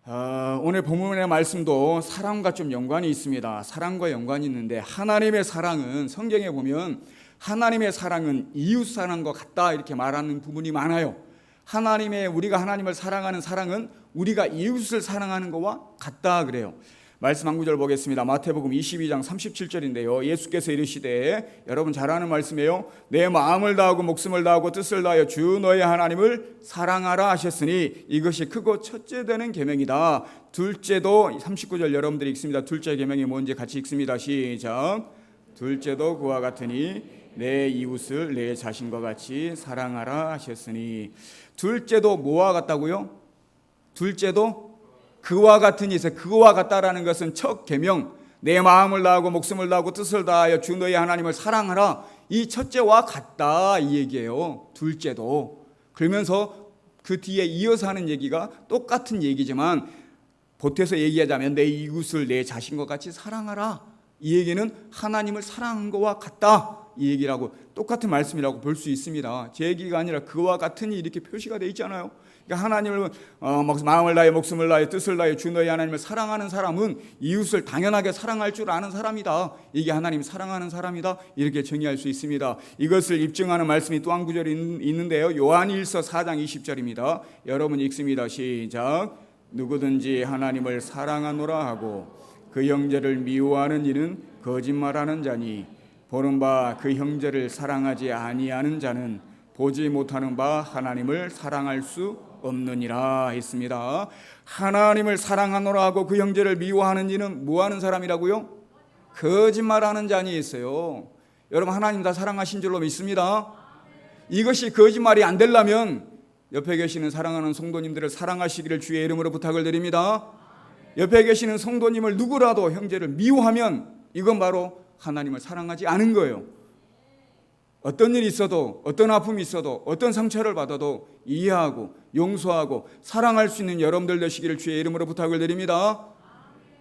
오늘 본문의 말씀도 사랑과 좀 연관이 있습니다. 사랑과 연관이 있는데 하나님의 사랑은 성경에 보면 하나님의 사랑은 이웃 사랑과 같다 이렇게 말하는 부분이 많아요. 우리가 하나님을 사랑하는 사랑은 우리가 이웃을 사랑하는 것과 같다 그래요. 말씀 한 구절 보겠습니다. 마태복음 22장 37절인데요. 예수께서 이르시되, 여러분 잘 아는 말씀이에요. 내 마음을 다하고 목숨을 다하고 뜻을 다하여 주 너의 하나님을 사랑하라 하셨으니 이것이 크고 첫째 되는 계명이다. 둘째도 39절 여러분들이 읽습니다. 둘째 계명이 뭔지 같이 읽습니다. 시작. 둘째도 그와 같으니 내 이웃을 내 자신과 같이 사랑하라 하셨으니, 둘째도 뭐와 같다고요? 둘째도 그와 같으니, 그와 같다라는 것은 첫 계명, 내 마음을 다하고 목숨을 다하고 뜻을 다하여 주 너의 하나님을 사랑하라, 이 첫째와 같다 이 얘기예요. 둘째도. 그러면서 그 뒤에 이어서 하는 얘기가 똑같은 얘기지만 보태서 얘기하자면 내 이웃을 내 자신과 같이 사랑하라, 이 얘기는 하나님을 사랑한 것과 같다 이 얘기라고, 똑같은 말씀이라고 볼 수 있습니다. 제 얘기가 아니라 그와 같으니 이렇게 표시가 되어 있잖아요. 그러니까 하나님을 마음을 다해 목숨을 다해 뜻을 다해 주 너의 하나님을 사랑하는 사람은 이웃을 당연하게 사랑할 줄 아는 사람이다. 이게 하나님 사랑하는 사람이다. 이렇게 정의할 수 있습니다. 이것을 입증하는 말씀이 또 한 구절이 있는데요. 요한일서 4장 20절입니다. 여러분 읽습니다. 시작. 누구든지 하나님을 사랑하노라 하고 그 형제를 미워하는 이는 거짓말하는 자니 보는 바 그 형제를 사랑하지 아니하는 자는 보지 못하는 바 하나님을 사랑할 수 없느니라 했습니다. 하나님을 사랑하노라 하고 그 형제를 미워하는 이는 뭐하는 사람이라고요? 거짓말하는 자니 있어요. 여러분 하나님 다 사랑하신 줄로 믿습니다. 이것이 거짓말이 안 되려면 옆에 계시는 사랑하는 성도님들을 사랑하시기를 주의 이름으로 부탁을 드립니다. 옆에 계시는 성도님을 누구라도 형제를 미워하면 이건 바로 하나님을 사랑하지 않은 거예요. 어떤 일이 있어도, 어떤 아픔이 있어도, 어떤 상처를 받아도 이해하고 용서하고 사랑할 수 있는 여러분들 되시기를 주의 이름으로 부탁을 드립니다.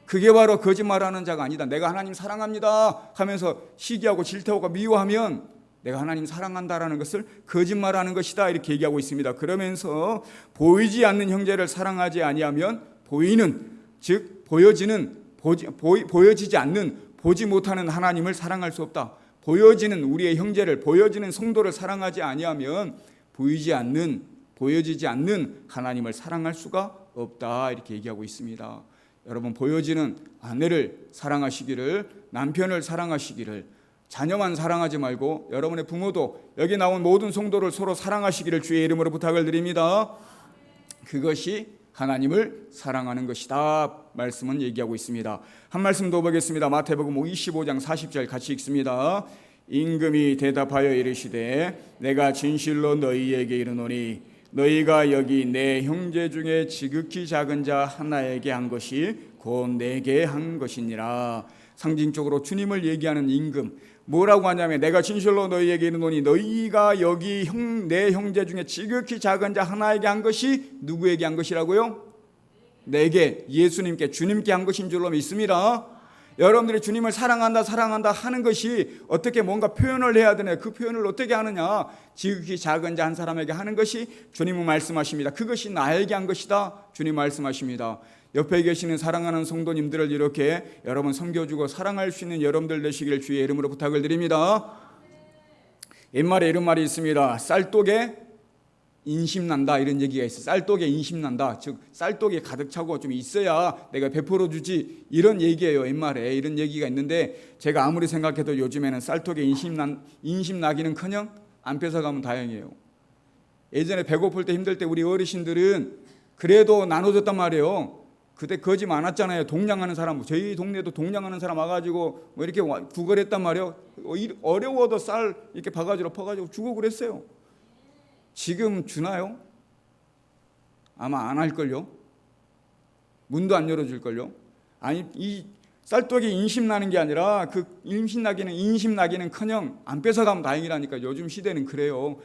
그게 바로 거짓말하는 자가 아니다. 내가 하나님 사랑합니다 하면서 시기하고 질투하고 미워하면 내가 하나님 사랑한다라는 것을 거짓말하는 것이다 이렇게 얘기하고 있습니다. 그러면서 보이지 않는 형제를 사랑하지 아니하면 보이는, 즉 보여지지 않는, 보지 못하는 하나님을 사랑할 수 없다. 보여지는 우리의 형제를, 보여지는 성도를 사랑하지 아니하면 보여지지 않는 하나님을 사랑할 수가 없다 이렇게 얘기하고 있습니다. 여러분 보여지는 아내를 사랑하시기를, 남편을 사랑하시기를, 자녀만 사랑하지 말고 여러분의 부모도, 여기 나온 모든 성도를 서로 사랑하시기를 주의 이름으로 부탁을 드립니다. 그것이 하나님을 사랑하는 것이다 말씀은 얘기하고 있습니다. 한 말씀 더 보겠습니다. 마태복음 25장 40절 같이 읽습니다. 임금이 대답하여 이르시되 내가 진실로 너희에게 이르노니 너희가 여기 내 형제 중에 지극히 작은 자 하나에게 한 것이 곧 내게 한 것이니라. 상징적으로 주님을 얘기하는 임금, 뭐라고 하냐면 내가 진실로 너희에게 이르노니 너희가 여기 내 형제 중에 지극히 작은 자 하나에게 한 것이 누구에게 한 것이라고요? 내게, 예수님께, 주님께 한 것인 줄로 믿습니다. 여러분들이 주님을 사랑한다 하는 것이 어떻게 뭔가 표현을 해야 되네. 그 표현을 어떻게 하느냐? 지극히 작은 자 한 사람에게 하는 것이 주님은 말씀하십니다. 그것이 나에게 한 것이다 주님 말씀하십니다. 옆에 계시는 사랑하는 성도님들을 이렇게 여러분 섬겨주고 사랑할 수 있는 여러분들 되시기를 주의 이름으로 부탁을 드립니다. 옛말에 이런 말이 있습니다. 쌀독에 인심난다 이런 얘기가 있어요. 쌀독에 인심난다, 즉 쌀독이 가득 차고 좀 있어야 내가 베풀어 주지, 이런 얘기예요. 옛말에 이런 얘기가 있는데 제가 아무리 생각해도 요즘에는 쌀독에 인심나기는커녕 안 뺏어가면 다행이에요. 예전에 배고플 때 힘들 때 우리 어르신들은 그래도 나눠줬단 말이에요. 그때 거지 많았잖아요. 동냥하는 사람, 저희 동네도 동냥하는 사람 와가지고 뭐 이렇게 구걸했단 말이에요. 어려워도 쌀 이렇게 바가지로 퍼가지고 주고 그랬어요. 지금 주나요? 아마 안 할걸요. 문도 안 열어줄걸요. 아니 이 쌀떡이 인심나는 게 아니라 그 인심나기는커녕 안 뺏어가면 다행이라니까. 요즘 시대는 그래요.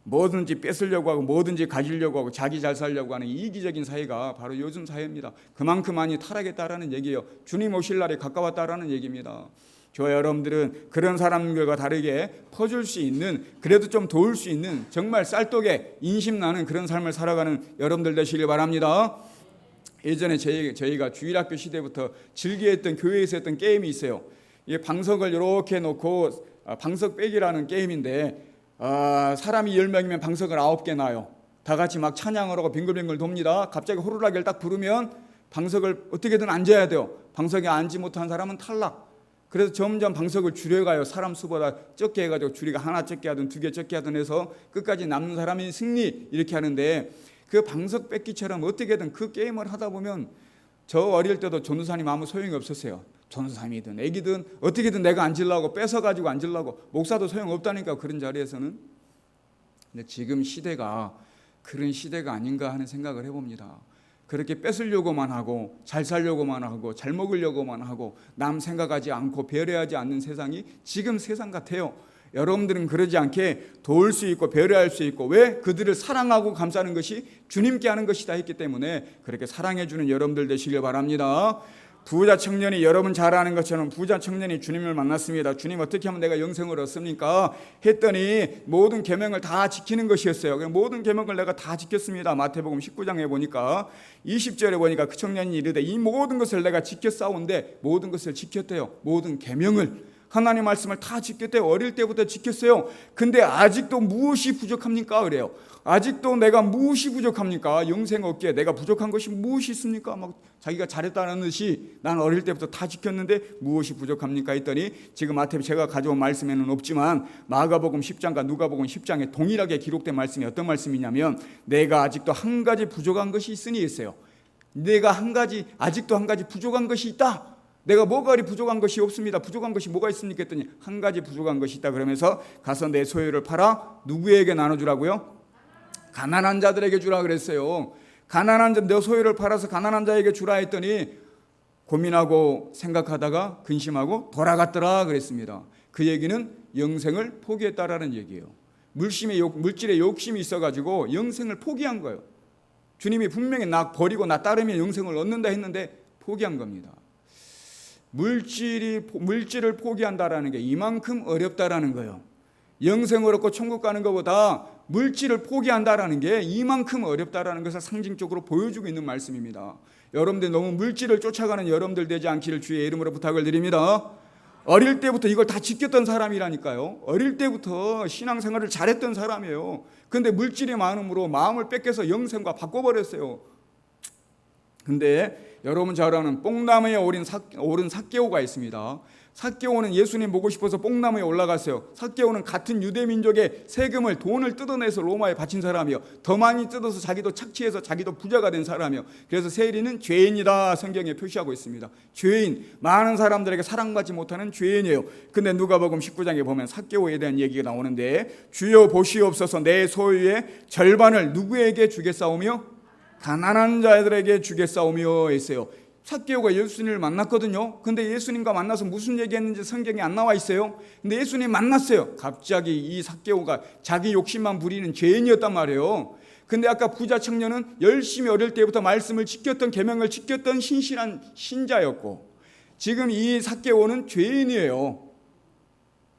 뭐든지 뺏으려고 하고 뭐든지 가지려고 하고 자기 잘 살려고 하는 이기적인 사회가 바로 요즘 사회입니다. 그만큼 많이 타락했다라는 얘기예요. 주님 오실 날이 가까웠다라는 얘기입니다. 저와 여러분들은 그런 사람들과 다르게 퍼줄 수 있는, 그래도 좀 도울 수 있는, 정말 쌀떡에 인심나는 그런 삶을 살아가는 여러분들 되시길 바랍니다. 예전에 저희가 주일학교 시대부터 즐겨했던 교회에서 했던 게임이 있어요. 이 방석을 이렇게 놓고 방석 빼기라는 게임인데 사람이 10명이면 방석을 9개 놔요. 다 같이 막 찬양을 하고 빙글빙글 돕니다. 갑자기 호루라기를 딱 부르면 방석을 어떻게든 앉아야 돼요. 방석에 앉지 못한 사람은 탈락. 그래서 점점 방석을 줄여가요. 사람 수보다 적게 해가지고 줄이가 하나 적게 하든 2개 적게 하든 해서 끝까지 남는 사람이 승리 이렇게 하는데, 그 방석 뺏기처럼 어떻게든 그 게임을 하다 보면 저 어릴 때도 전도사님 아무 소용이 없었어요. 전도사님이든 애기든 어떻게든 내가 앉으려고 뺏어가지고 앉으려고, 목사도 소용없다니까 그런 자리에서는. 근데 지금 시대가 그런 시대가 아닌가 하는 생각을 해봅니다. 그렇게 뺏으려고만 하고 잘 살려고만 하고 잘 먹으려고만 하고 남 생각하지 않고 배려하지 않는 세상이 지금 세상 같아요. 여러분들은 그러지 않게 도울 수 있고 배려할 수 있고, 왜? 그들을 사랑하고 감싸는 것이 주님께 하는 것이다 했기 때문에 그렇게 사랑해 주는 여러분들 되시길 바랍니다. 부자 청년이, 여러분 잘 아는 것처럼 부자 청년이 주님을 만났습니다. 주님, 어떻게 하면 내가 영생을 얻습니까? 했더니 모든 계명을 다 지키는 것이었어요. 모든 계명을 내가 다 지켰습니다. 마태복음 19장에 보니까 20절에 보니까 그 청년이 이르되 이 모든 것을 내가 지켰사온데, 모든 것을 지켰대요. 모든 계명을, 하나님 말씀을 다 지켰대요. 어릴 때부터 지켰어요. 근데 아직도 무엇이 부족합니까? 그래요. 아직도 내가 무엇이 부족합니까? 영생 얻기에 내가 부족한 것이 무엇이 있습니까? 막 자기가 잘했다는 듯이 난 어릴 때부터 다 지켰는데 무엇이 부족합니까? 했더니 지금 마태 제가 가져온 말씀에는 없지만 마가복음 10장과 누가복음 10장에 동일하게 기록된 말씀이 어떤 말씀이냐면, 내가 아직도 한 가지 부족한 것이 있으니 했어요. 내가 아직도 한 가지 부족한 것이 있다. 내가 뭐가 부족한 것이 없습니다. 부족한 것이 뭐가 있습니까? 했더니 한 가지 부족한 것이 있다. 그러면서 가서 내 소유를 팔아 누구에게 나눠주라고요? 가난한 자들에게 주라 그랬어요. 가난한 자, 내 소유를 팔아서 가난한 자에게 주라 했더니 고민하고 생각하다가 근심하고 돌아갔더라 그랬습니다. 그 얘기는 영생을 포기했다라는 얘기예요. 물질에 욕심이 있어가지고 영생을 포기한 거예요. 주님이 분명히 나 버리고 나 따르면 영생을 얻는다 했는데 포기한 겁니다. 물질을 포기한다라는 게 이만큼 어렵다라는 거예요. 영생을 얻고 천국 가는 것보다 물질을 포기한다라는 게 이만큼 어렵다라는 것을 상징적으로 보여주고 있는 말씀입니다. 여러분들 너무 물질을 쫓아가는 여러분들 되지 않기를 주의 이름으로 부탁을 드립니다. 어릴 때부터 이걸 다 지켰던 사람이라니까요. 어릴 때부터 신앙생활을 잘했던 사람이에요. 그런데 물질이 많음으로 마음을 뺏겨서 영생과 바꿔버렸어요. 근데 여러분 잘 아는 뽕나무에 오른 삭개오가 있습니다. 삭개오는 예수님 보고 싶어서 뽕나무에 올라갔어요. 삭개오는 같은 유대 민족의 세금을, 돈을 뜯어내서 로마에 바친 사람이요. 더 많이 뜯어서 자기도 착취해서 자기도 부자가 된 사람이요. 그래서 세리는 죄인이다 성경에 표시하고 있습니다. 죄인, 많은 사람들에게 사랑받지 못하는 죄인이에요. 근데 누가복음 19장에 보면 삭개오에 대한 얘기가 나오는데, 주여 보시옵소서 내 소유의 절반을 누구에게 주겠사오며 가난한 자들에게 주겠사오며 했어요. 삭개오가 예수님을 만났거든요. 근데 예수님과 만나서 무슨 얘기했는지 성경에 안 나와 있어요. 근데 예수님 만났어요. 갑자기 이 삭개오가 자기 욕심만 부리는 죄인이었단 말이에요. 근데 아까 부자 청년은 열심히 어릴 때부터 말씀을 지켰던, 계명을 지켰던 신실한 신자였고, 지금 이 삭개오는 죄인이에요.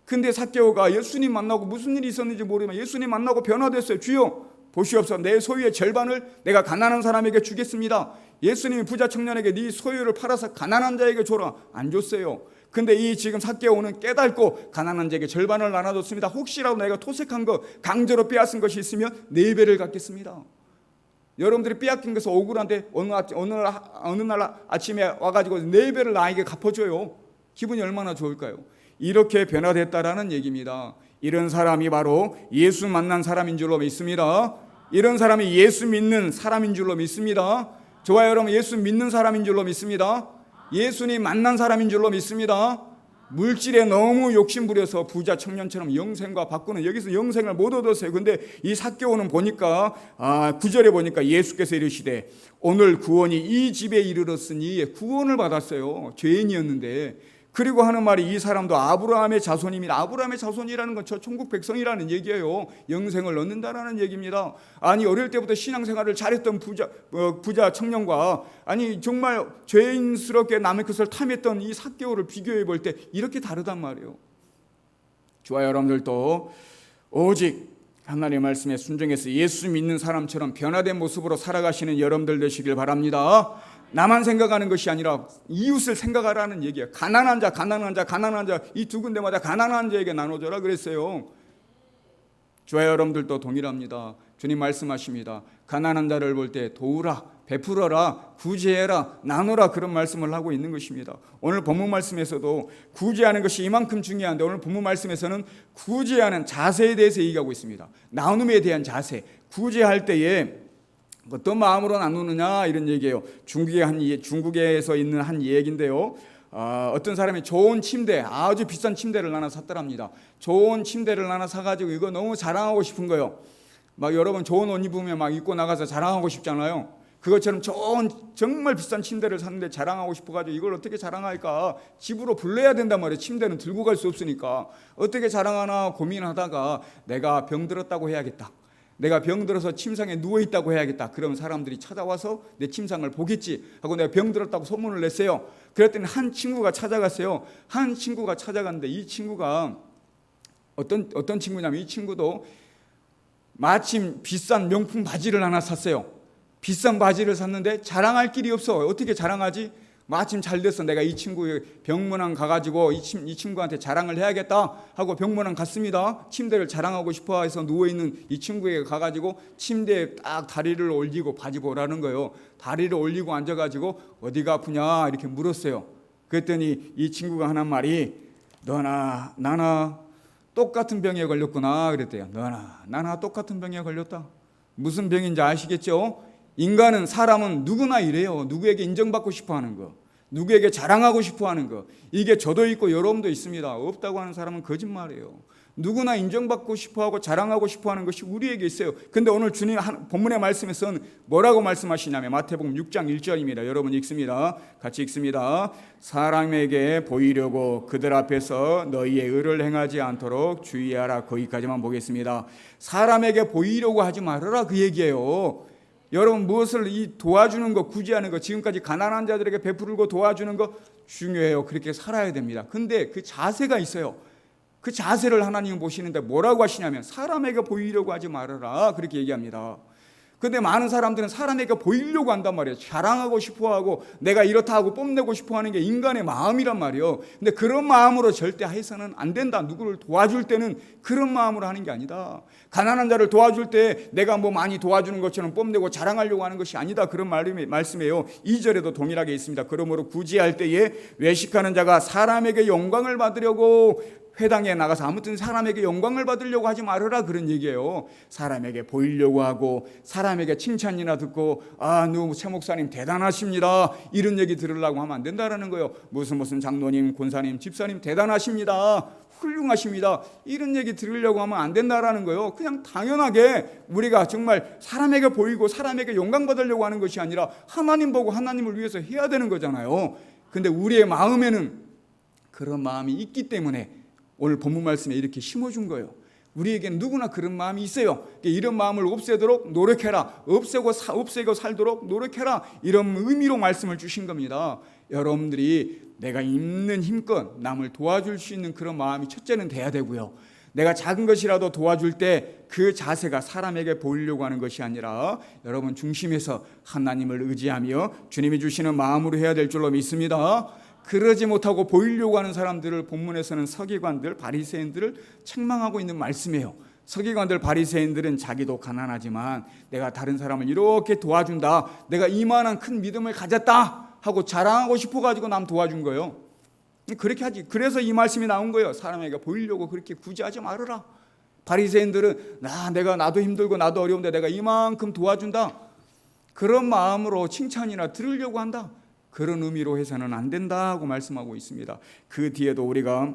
근데 삭개오가 예수님 만나고 무슨 일이 있었는지 모르지만 예수님 만나고 변화됐어요. 주여 보시옵소서 내 소유의 절반을 내가 가난한 사람에게 주겠습니다. 예수님이 부자 청년에게 네 소유를 팔아서 가난한 자에게 줘라, 안 줬어요. 근데 이 지금 삭개오는 깨닫고 가난한 자에게 절반을 나눠줬습니다. 혹시라도 내가 토색한 거, 강제로 빼앗은 것이 있으면 4배를 갚겠습니다. 여러분들이 빼앗긴 것을 억울한데 어느 날 아침에 와가지고 4배를 나에게 갚아줘요. 기분이 얼마나 좋을까요? 이렇게 변화됐다라는 얘기입니다. 이런 사람이 바로 예수 만난 사람인 줄로 믿습니다. 이런 사람이 예수 믿는 사람인 줄로 믿습니다. 저와 여러분 예수 믿는 사람인 줄로 믿습니다. 예수님 만난 사람인 줄로 믿습니다. 물질에 너무 욕심부려서 부자 청년처럼 영생과 바꾸는, 여기서 영생을 못 얻었어요. 근데 이 삭개오는 보니까 9절에 보니까 예수께서 이르시되 오늘 구원이 이 집에 이르렀으니, 구원을 받았어요. 죄인이었는데. 그리고 하는 말이 이 사람도 아브라함의 자손입니다. 아브라함의 자손이라는 건 저 천국 백성이라는 얘기예요. 영생을 얻는다라는 얘기입니다. 아니 어릴 때부터 신앙생활을 잘했던 부자 청년과 아니 정말 죄인스럽게 남의 것을 탐했던 이 삭개오를 비교해 볼 때 이렇게 다르단 말이에요. 저와 여러분들도 오직 하나님의 말씀에 순종해서 예수 믿는 사람처럼 변화된 모습으로 살아가시는 여러분들 되시길 바랍니다. 나만 생각하는 것이 아니라 이웃을 생각하라는 얘기예요. 가난한 자, 가난한 자, 가난한 자, 이 두 군데마다 가난한 자에게 나눠줘라 그랬어요. 저와 여러분들도 동일합니다. 주님 말씀하십니다. 가난한 자를 볼 때 도우라, 베풀어라, 구제해라, 나누라, 그런 말씀을 하고 있는 것입니다. 오늘 본문 말씀에서도 구제하는 것이 이만큼 중요한데, 오늘 본문 말씀에서는 구제하는 자세에 대해서 얘기하고 있습니다. 나눔에 대한 자세, 구제할 때에 어떤 마음으로 나누느냐, 이런 얘기예요. 중국에서 있는 한 얘기인데요. 어떤 사람이 좋은 침대, 아주 비싼 침대를 하나 샀더랍니다. 좋은 침대를 하나 사가지고 이거 너무 자랑하고 싶은 거예요. 막 여러분 좋은 옷 입으면 막 입고 나가서 자랑하고 싶잖아요. 그것처럼 좋은 정말 비싼 침대를 샀는데 자랑하고 싶어가지고 이걸 어떻게 자랑할까, 집으로 불러야 된단 말이에요. 침대는 들고 갈 수 없으니까 어떻게 자랑하나 고민하다가 내가 병들었다고 해야겠다, 내가 병들어서 침상에 누워있다고 해야겠다, 그러면 사람들이 찾아와서 내 침상을 보겠지 하고 내가 병들었다고 소문을 냈어요. 그랬더니 한 친구가 찾아갔어요. 한 친구가 찾아갔는데 이 친구가 어떤 친구냐면, 이 친구도 마침 비싼 명품 바지를 하나 샀어요. 비싼 바지를 샀는데 자랑할 길이 없어. 어떻게 자랑하지? 마침 잘 됐어. 내가 이 친구의 병문안 가가지고 이 친구한테 자랑을 해야겠다 하고 병문안 갔습니다. 침대를 자랑하고 싶어 해서 누워있는 이 친구에게 가가지고 침대에 딱 다리를 올리고 바지 보라는 거예요. 다리를 올리고 앉아가지고 어디가 아프냐 이렇게 물었어요. 그랬더니 이 친구가 하는 말이, 너나 나나 똑같은 병에 걸렸구나 그랬대요. 너나 나나 똑같은 병에 걸렸다. 무슨 병인지 아시겠죠? 인간은, 사람은 누구나 이래요. 누구에게 인정받고 싶어 하는 거, 누구에게 자랑하고 싶어 하는 거, 이게 저도 있고 여러분도 있습니다. 없다고 하는 사람은 거짓말이에요. 누구나 인정받고 싶어 하고 자랑하고 싶어 하는 것이 우리에게 있어요. 근데 오늘 주님 본문의 말씀에서는 뭐라고 말씀하시냐면, 마태복음 6장 1절입니다. 여러분 읽습니다. 같이 읽습니다. 사람에게 보이려고 그들 앞에서 너희의 의를 행하지 않도록 주의하라. 거기까지만 보겠습니다. 사람에게 보이려고 하지 말아라, 그 얘기예요. 여러분, 무엇을 도와주는 거, 구제하는 거, 지금까지 가난한 자들에게 베풀고 도와주는 거 중요해요. 그렇게 살아야 됩니다. 근데 그 자세가 있어요. 그 자세를 하나님은 보시는데 뭐라고 하시냐면, 사람에게 보이려고 하지 말아라, 그렇게 얘기합니다. 근데 많은 사람들은 사람에게 보이려고 한단 말이에요. 자랑하고 싶어하고 내가 이렇다 하고 뽐내고 싶어하는 게 인간의 마음이란 말이에요. 근데 그런 마음으로 절대 해서는 안 된다. 누구를 도와줄 때는 그런 마음으로 하는 게 아니다. 가난한 자를 도와줄 때 내가 뭐 많이 도와주는 것처럼 뽐내고 자랑하려고 하는 것이 아니다, 그런 말씀이에요. 2절에도 동일하게 있습니다. 그러므로 구제할 때에 외식하는 자가 사람에게 영광을 받으려고 회당에 나가서 아무튼 사람에게 영광을 받으려고 하지 말아라, 그런 얘기예요. 사람에게 보이려고 하고 사람에게 칭찬이나 듣고 누구 최 목사님 대단하십니다 이런 얘기 들으려고 하면 안 된다라는 거예요. 무슨 장로님, 권사님, 집사님 대단하십니다, 훌륭하십니다, 이런 얘기 들으려고 하면 안 된다라는 거예요. 그냥 당연하게 우리가 정말 사람에게 보이고 사람에게 영광 받으려고 하는 것이 아니라 하나님 보고 하나님을 위해서 해야 되는 거잖아요. 근데 우리의 마음에는 그런 마음이 있기 때문에 오늘 본문 말씀에 이렇게 심어준 거예요. 우리에게는 누구나 그런 마음이 있어요. 이런 마음을 없애도록 노력해라, 없애고 살도록 노력해라, 이런 의미로 말씀을 주신 겁니다. 여러분들이 내가 있는 힘껏 남을 도와줄 수 있는 그런 마음이 첫째는 돼야 되고요. 내가 작은 것이라도 도와줄 때 그 자세가 사람에게 보이려고 하는 것이 아니라 여러분 중심에서 하나님을 의지하며 주님이 주시는 마음으로 해야 될 줄로 믿습니다. 그러지 못하고 보이려고 하는 사람들을 본문에서는 서기관들, 바리새인들을 책망하고 있는 말씀이에요. 서기관들, 바리새인들은 자기도 가난하지만 내가 다른 사람을 이렇게 도와준다, 내가 이만한 큰 믿음을 가졌다 하고 자랑하고 싶어가지고 남 도와준 거예요. 그렇게 하지. 그래서 이 말씀이 나온 거예요. 사람에게 보이려고 그렇게 구제하지 말아라. 바리새인들은 나도 힘들고 나도 어려운데 내가 이만큼 도와준다, 그런 마음으로 칭찬이나 들으려고 한다, 그런 의미로 해서는 안 된다고 말씀하고 있습니다. 그 뒤에도 우리가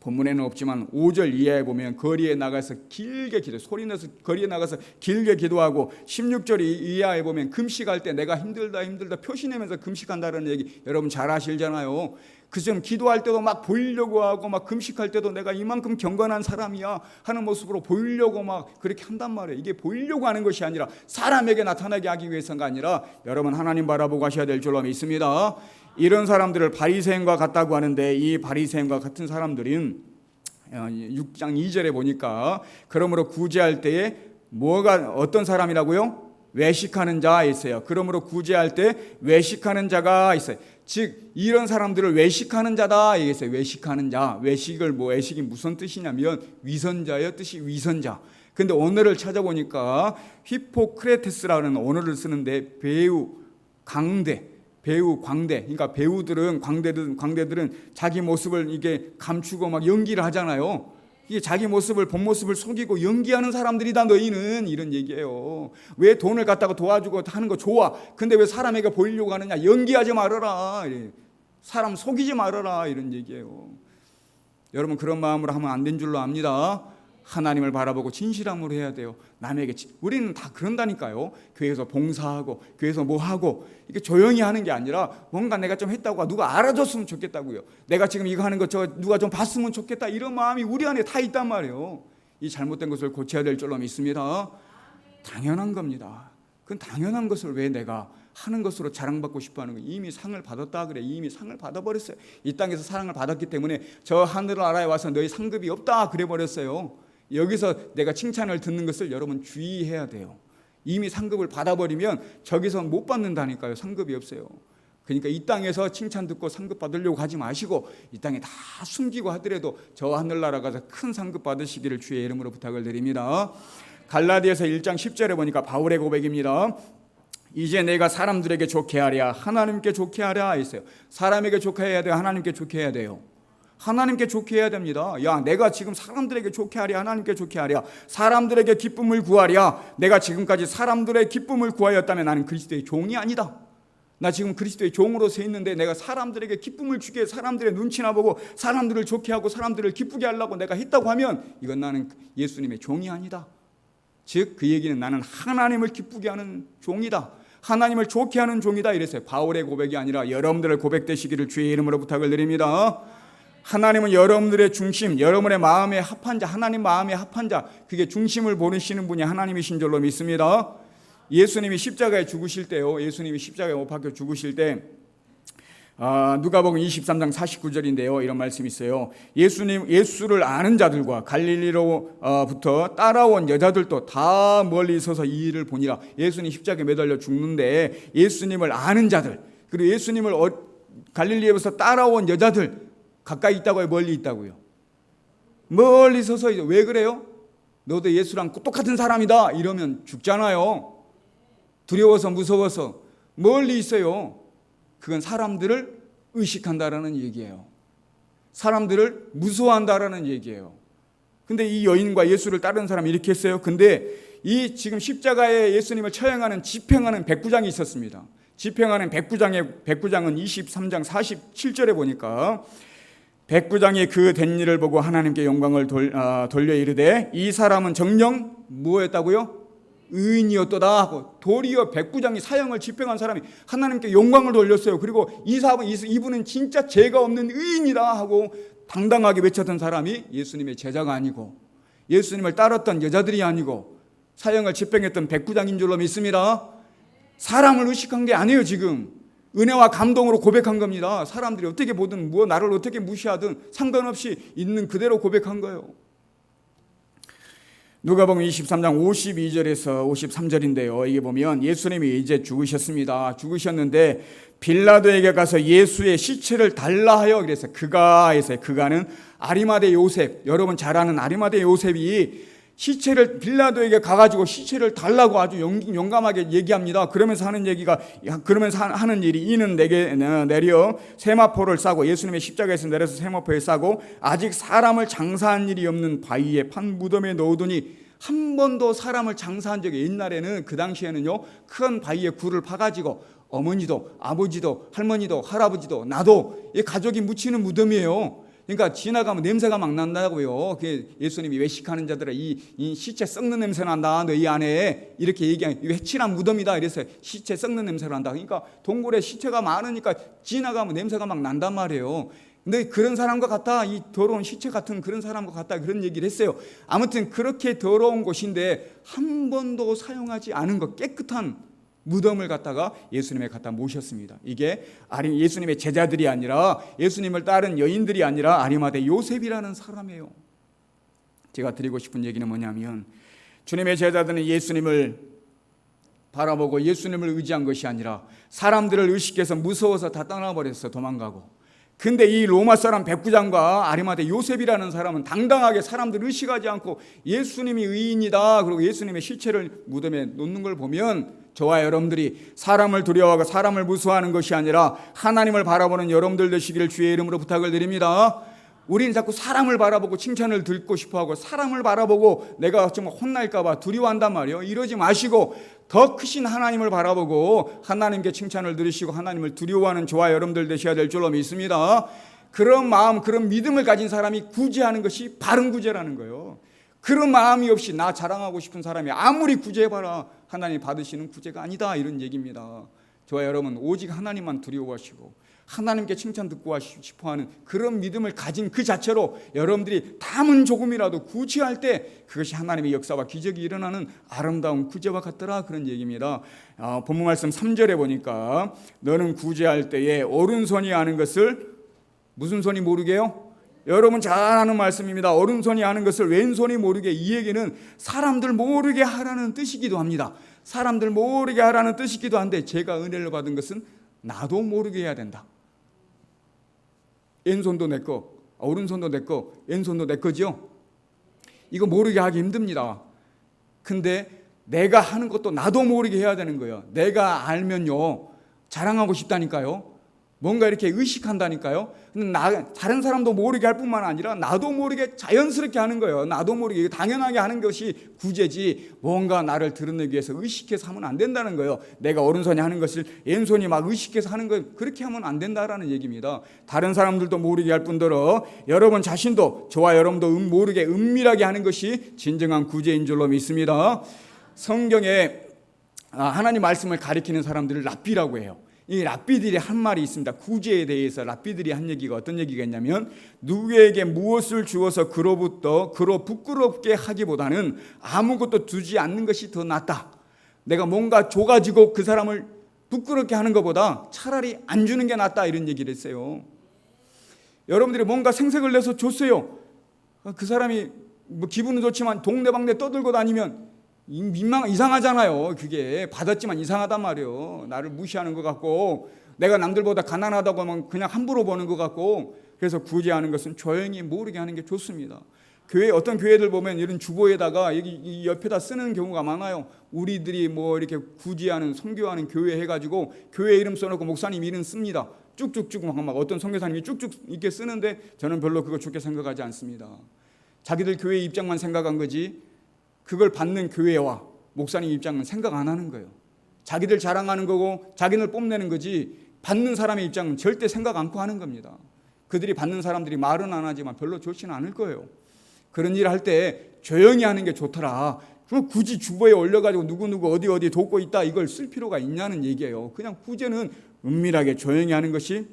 본문에는 없지만 5절 이하에 보면 거리에 나가서 길게 기도, 소리내서 거리에 나가서 길게 기도하고 16절 이하에 보면 금식할 때 내가 힘들다 표시내면서 금식한다는 얘기 여러분 잘 아시잖아요. 그처럼 기도할 때도 막 보이려고 하고 막 금식할 때도 내가 이만큼 경건한 사람이야 하는 모습으로 보이려고 막 그렇게 한단 말이에요. 이게 보이려고 하는 것이 아니라 사람에게 나타나게 하기 위해서가 아니라 여러분 하나님 바라보고 하셔야 될 줄로 믿습니다. 이런 사람들을 바리새인과 같다고 하는데, 이 바리새인과 같은 사람들은 6장 2절에 보니까 그러므로 구제할 때에 어떤 사람이라고요? 외식하는 자 있어요. 그러므로 구제할 때 외식하는 자가 있어요. 즉 이런 사람들을 외식하는 자다 얘기했어요. 외식하는 자. 외식이 무슨 뜻이냐면 위선자의 뜻이 위선자. 근데 언어를 찾아보니까 히포크레테스라는 언어를 쓰는데 배우, 광대. 그러니까 배우들은 광대들은 자기 모습을 이게 감추고 막 연기를 하잖아요. 이게 자기 모습을 본 모습을 속이고 연기하는 사람들이다 너희는, 이런 얘기예요. 왜 돈을 갖다가 도와주고 하는 거 좋아. 근데 왜 사람에게 보이려고 하느냐. 연기하지 말아라. 사람 속이지 말아라. 이런 얘기예요. 여러분 그런 마음으로 하면 안 된 줄로 압니다. 하나님을 바라보고 진실함으로 해야 돼요. 남에게 우리는 다 그런다니까요. 교회에서 봉사하고 교회에서 뭐 하고 이게 조용히 하는 게 아니라 뭔가 내가 좀 했다고 누가 알아줬으면 좋겠다고요. 내가 지금 이거 하는 거 누가 좀 봤으면 좋겠다, 이런 마음이 우리 안에 다 있단 말이에요. 이 잘못된 것을 고쳐야 될 줄로 믿습니다. 당연한 겁니다. 그건 당연한 것을 왜 내가 하는 것으로 자랑받고 싶어하는 거예요. 이미 상을 받았다 그래. 이미 상을 받아버렸어요. 이 땅에서 사랑을 받았기 때문에 저 하늘나라에 와서 너희 상급이 없다 그래 버렸어요. 여기서 내가 칭찬을 듣는 것을 여러분 주의해야 돼요. 이미 상급을 받아버리면 저기서 못 받는다니까요. 상급이 없어요. 그러니까 이 땅에서 칭찬 듣고 상급 받으려고 하지 마시고 이 땅에 다 숨기고 하더라도 저 하늘나라 가서 큰 상급 받으시기를 주의 이름으로 부탁을 드립니다. 갈라디아서 1장 10절에 보니까 바울의 고백입니다. 이제 내가 사람들에게 좋게 하랴 하나님께 좋게 하랴 했어요. 사람에게 좋게 해야 돼요? 하나님께 좋게 해야 돼요? 하나님께 좋게 해야 됩니다. 야, 내가 지금 사람들에게 좋게 하랴 하나님께 좋게 하랴, 사람들에게 기쁨을 구하랴. 내가 지금까지 사람들의 기쁨을 구하였다면 나는 그리스도의 종이 아니다. 나 지금 그리스도의 종으로 서 있는데 내가 사람들에게 기쁨을 주게, 사람들의 눈치나 보고 사람들을 좋게 하고 사람들을 기쁘게 하려고 내가 했다고 하면 이건 나는 예수님의 종이 아니다. 즉 그 얘기는 나는 하나님을 기쁘게 하는 종이다, 하나님을 좋게 하는 종이다 이랬어요. 바울의 고백이 아니라 여러분들의 고백되시기를 주의 이름으로 부탁을 드립니다. 하나님은 여러분들의 중심, 여러분의 마음에 합한 자, 하나님 마음에 합한 자, 그게 중심을 보내시는 분이 하나님이신 줄로 믿습니다. 예수님이 십자가에 죽으실 때요, 예수님이 십자가에 못 박혀 죽으실 때 누가복음 23장 49절인데요 이런 말씀이 있어요. 예수를 아는 자들과 갈릴리로부터 따라온 여자들도 다 멀리 서서 이 일을 보니라. 예수님 십자가에 매달려 죽는데 예수님을 아는 자들, 그리고 예수님을 갈릴리에서 따라온 여자들 가까이 있다고요, 멀리 있다고요? 멀리 서서. 왜 그래요? 너도 예수랑 똑같은 사람이다 이러면 죽잖아요. 두려워서 무서워서 멀리 있어요. 그건 사람들을 의식한다라는 얘기예요. 사람들을 무서워한다라는 얘기예요. 근데 이 여인과 예수를 따르는 사람이 이렇게 했어요. 근데 이 지금 십자가에 예수님을 처형하는 집행하는 백부장이 있었습니다. 집행하는 백부장은 23장 47절에 보니까 백부장이 그 된 일을 보고 하나님께 영광을 돌려 이르되 이 사람은 정녕 무엇했다고요? 의인이었도다 하고, 도리어 백부장이 사형을 집행한 사람이 하나님께 영광을 돌렸어요. 그리고 이분은 진짜 죄가 없는 의인이다 하고 당당하게 외쳤던 사람이 예수님의 제자가 아니고 예수님을 따랐던 여자들이 아니고 사형을 집행했던 백부장인 줄로 믿습니다. 사람을 의식한 게 아니에요. 지금 은혜와 감동으로 고백한 겁니다. 사람들이 어떻게 보든 나를 어떻게 무시하든 상관없이 있는 그대로 고백한 거예요. 누가복음 23장 52절에서 53절인데요. 이게 보면 예수님이 이제 죽으셨습니다. 죽으셨는데 빌라도에게 가서 예수의 시체를 달라 하여 그랬어요. 그가는 아리마대 요셉, 여러분 잘 아는 아리마대 요셉이 시체를 빌라도에게 가가지고 시체를 달라고 아주 용감하게 얘기합니다. 그러면서 하는 일이 이는 내게 내려 세마포를 싸고, 예수님의 십자가에서 내려서 세마포에 싸고 아직 사람을 장사한 일이 없는 바위에 판 무덤에 넣으더니, 한 번도 사람을 장사한 적이, 옛날에는 그 당시에는요 큰 바위에 굴을 파가지고 어머니도 아버지도 할머니도 할아버지도 나도 이 가족이 묻히는 무덤이에요. 그러니까 지나가면 냄새가 막 난다고요. 예수님이 외식하는 자들아 이 시체 썩는 냄새 난다 너희 안에, 이렇게 얘기하는, 회칠한 무덤이다 이랬어요. 시체 썩는 냄새 난다. 그러니까 동굴에 시체가 많으니까 지나가면 냄새가 막 난단 말이에요. 근데 그런 사람과 같다, 이 더러운 시체 같은 그런 사람과 같다, 그런 얘기를 했어요. 아무튼 그렇게 더러운 곳인데 한 번도 사용하지 않은 것, 깨끗한 무덤을 갖다가 예수님에 갖다 모셨습니다. 이게 예수님의 제자들이 아니라, 예수님을 따른 여인들이 아니라 아리마대 요셉이라는 사람이에요. 제가 드리고 싶은 얘기는 뭐냐면, 주님의 제자들은 예수님을 바라보고 예수님을 의지한 것이 아니라 사람들을 의식해서 무서워서 다 떠나버렸어. 도망가고. 근데 이 로마 사람 백부장과 아리마대 요셉이라는 사람은 당당하게 사람들을 의식하지 않고 예수님이 의인이다, 그리고 예수님의 실체를 무덤에 놓는 걸 보면 저와 여러분들이 사람을 두려워하고 사람을 무서워하는 것이 아니라 하나님을 바라보는 여러분들 되시기를 주의 이름으로 부탁을 드립니다. 우리는 자꾸 사람을 바라보고 칭찬을 듣고 싶어하고 사람을 바라보고 내가 좀 혼날까 봐 두려워한단 말이에요. 이러지 마시고 더 크신 하나님을 바라보고 하나님께 칭찬을 들으시고 하나님을 두려워하는 저와 여러분들 되셔야 될 줄로 믿습니다. 그런 마음, 그런 믿음을 가진 사람이 구제하는 것이 바른 구제라는 거예요. 그런 마음이 없이 나 자랑하고 싶은 사람이 아무리 구제해봐라 하나님 받으시는 구제가 아니다, 이런 얘기입니다. 저와 여러분 오직 하나님만 두려워하시고 하나님께 칭찬 듣고 싶어하는 그런 믿음을 가진 그 자체로 여러분들이 담은 조금이라도 구제할 때 그것이 하나님의 역사와 기적이 일어나는 아름다운 구제와 같더라, 그런 얘기입니다. 본문 말씀 3절에 보니까 너는 구제할 때에 오른손이 아는 것을 무슨 손이 모르게요? 여러분 잘 아는 말씀입니다. 오른손이 아는 것을 왼손이 모르게, 이 얘기는 사람들 모르게 하라는 뜻이기도 합니다. 사람들 모르게 하라는 뜻이기도 한데 제가 은혜를 받은 것은 나도 모르게 해야 된다. 왼손도 내 거, 오른손도 내 거, 왼손도 내 거죠. 이거 모르게 하기 힘듭니다. 근데 내가 하는 것도 나도 모르게 해야 되는 거예요. 내가 알면요 자랑하고 싶다니까요. 뭔가 이렇게 의식한다니까요. 근데 다른 사람도 모르게 할 뿐만 아니라 나도 모르게 자연스럽게 하는 거예요. 나도 모르게 당연하게 하는 것이 구제지 뭔가 나를 드러내기 위해서 의식해서 하면 안 된다는 거예요. 내가 오른손이 하는 것을 왼손이 막 의식해서 하는 거, 그렇게 하면 안 된다라는 얘기입니다. 다른 사람들도 모르게 할 뿐더러 여러분 자신도, 저와 여러분도 모르게 은밀하게 하는 것이 진정한 구제인 줄로 믿습니다. 성경에 하나님 말씀을 가리키는 사람들을 랍비라고 해요. 이 랍비들이 한 말이 있습니다. 구제에 대해서 랍비들이 한 얘기가 어떤 얘기가 있냐면 누구에게 무엇을 주어서 그로 부끄럽게 하기보다는 아무것도 두지 않는 것이 더 낫다. 내가 뭔가 줘가지고 그 사람을 부끄럽게 하는 것보다 차라리 안 주는 게 낫다, 이런 얘기를 했어요. 여러분들이 뭔가 생색을 내서 줬어요. 그 사람이 뭐 기분은 좋지만 동네방네 떠들고 다니면 이상하잖아요. 그게 받았지만 이상하단 말이에요. 나를 무시하는 것 같고 내가 남들보다 가난하다고 하면 그냥 함부로 보는 것 같고, 그래서 구제하는 것은 조용히 모르게 하는 게 좋습니다. 어떤 교회들 보면 이런 주보에다가 여기 옆에다 쓰는 경우가 많아요. 우리들이 뭐 이렇게 구제하는 선교하는 교회 해가지고 교회 이름 써놓고 목사님 이름 씁니다. 쭉쭉쭉 막 어떤 선교사님이 쭉쭉 이렇게 쓰는데 저는 별로 그거 좋게 생각하지 않습니다. 자기들 교회 입장만 생각한 거지 그걸 받는 교회와 목사님 입장은 생각 안 하는 거예요. 자기들 자랑하는 거고 자기를 뽐내는 거지 받는 사람의 입장은 절대 생각 않고 하는 겁니다. 그들이 받는 사람들이 말은 안 하지만 별로 좋지는 않을 거예요. 그런 일을 할 때 조용히 하는 게 좋더라. 그럼 굳이 주보에 올려가지고 누구누구 어디 돕고 있다 이걸 쓸 필요가 있냐는 얘기예요. 그냥 구제는 은밀하게 조용히 하는 것이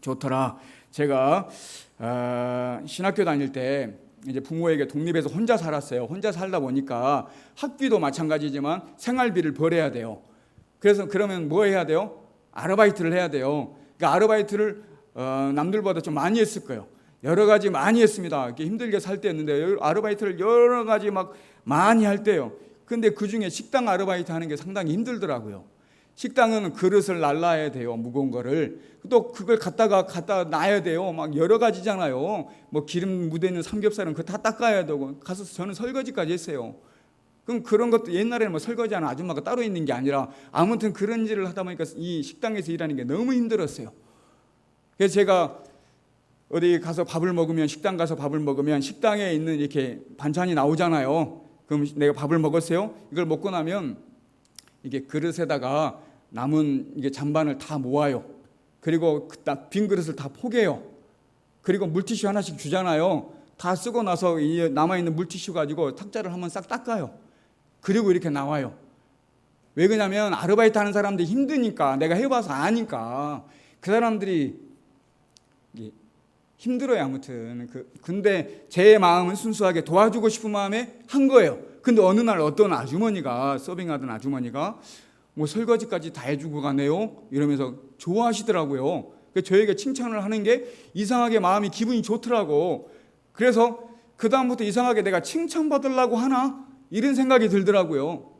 좋더라. 제가 신학교 다닐 때 이제 부모에게 독립해서 혼자 살았어요. 혼자 살다 보니까 학비도 마찬가지지만 생활비를 벌어야 돼요. 그래서 그러면 뭐 해야 돼요? 아르바이트를 해야 돼요. 그러니까 아르바이트를 남들보다 좀 많이 했을 거예요. 여러 가지 많이 했습니다. 이렇게 힘들게 살 때였는데 아르바이트를 여러 가지 막 많이 할 때요. 근데 그중에 식당 아르바이트 하는 게 상당히 힘들더라고요. 식당은 그릇을 날라야 돼요. 무거운 거를. 또 그걸 갖다 놔야 돼요. 막 여러 가지잖아요. 뭐 기름 묻어 있는 삼겹살은 그거 다 닦아야 되고. 가서 저는 설거지까지 했어요. 그럼 그런 것도 옛날에는 뭐 설거지하는 아줌마가 따로 있는 게 아니라 아무튼 그런 일을 하다 보니까 이 식당에서 일하는 게 너무 힘들었어요. 그래서 제가 어디 가서 밥을 먹으면, 식당 가서 밥을 먹으면 식당에 있는 이렇게 반찬이 나오잖아요. 그럼 내가 밥을 먹었어요. 이걸 먹고 나면 이게 그릇에다가 남은 이게 잔반을 다 모아요. 그리고 빈 그릇을 다 포개요. 그리고 물티슈 하나씩 주잖아요. 다 쓰고 나서 남아있는 물티슈 가지고 탁자를 한번 싹 닦아요. 그리고 이렇게 나와요. 왜 그러냐면 아르바이트 하는 사람들이 힘드니까, 내가 해봐서 아니까. 그 사람들이 힘들어요. 아무튼 근데 제 마음은 순수하게 도와주고 싶은 마음에 한 거예요. 근데 어느 날 어떤 아주머니가, 서빙하던 아주머니가 뭐 설거지까지 다 해주고 가네요 이러면서 좋아하시더라고요. 저에게 칭찬을 하는 게 이상하게 마음이 기분이 좋더라고. 그래서 그 다음부터 이상하게 내가 칭찬받으려고 하나 이런 생각이 들더라고요.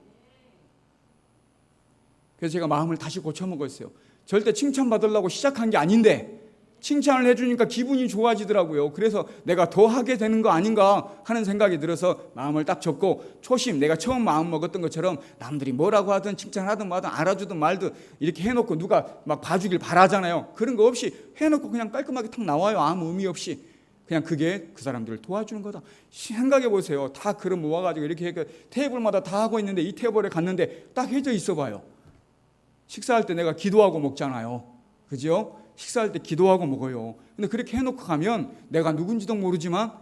그래서 제가 마음을 다시 고쳐먹었어요. 절대 칭찬받으려고 시작한 게 아닌데 칭찬을 해주니까 기분이 좋아지더라고요. 그래서 내가 더 하게 되는 거 아닌가 하는 생각이 들어서 마음을 딱 접고 초심, 내가 처음 마음 먹었던 것처럼 남들이 뭐라고 하든 칭찬하든 마든 알아주든 말든 이렇게 해놓고 누가 막 봐주길 바라잖아요. 그런 거 없이 해놓고 그냥 깔끔하게 탁 나와요. 아무 의미 없이. 그냥 그게 그 사람들을 도와주는 거다. 생각해 보세요. 다 그릇 모아가지고 이렇게 테이블마다 다 하고 있는데 이 테이블에 갔는데 딱 해져 있어 봐요. 식사할 때 내가 기도하고 먹잖아요. 그죠? 식사할 때 기도하고 먹어요. 근데 그렇게 해놓고 가면 내가 누군지도 모르지만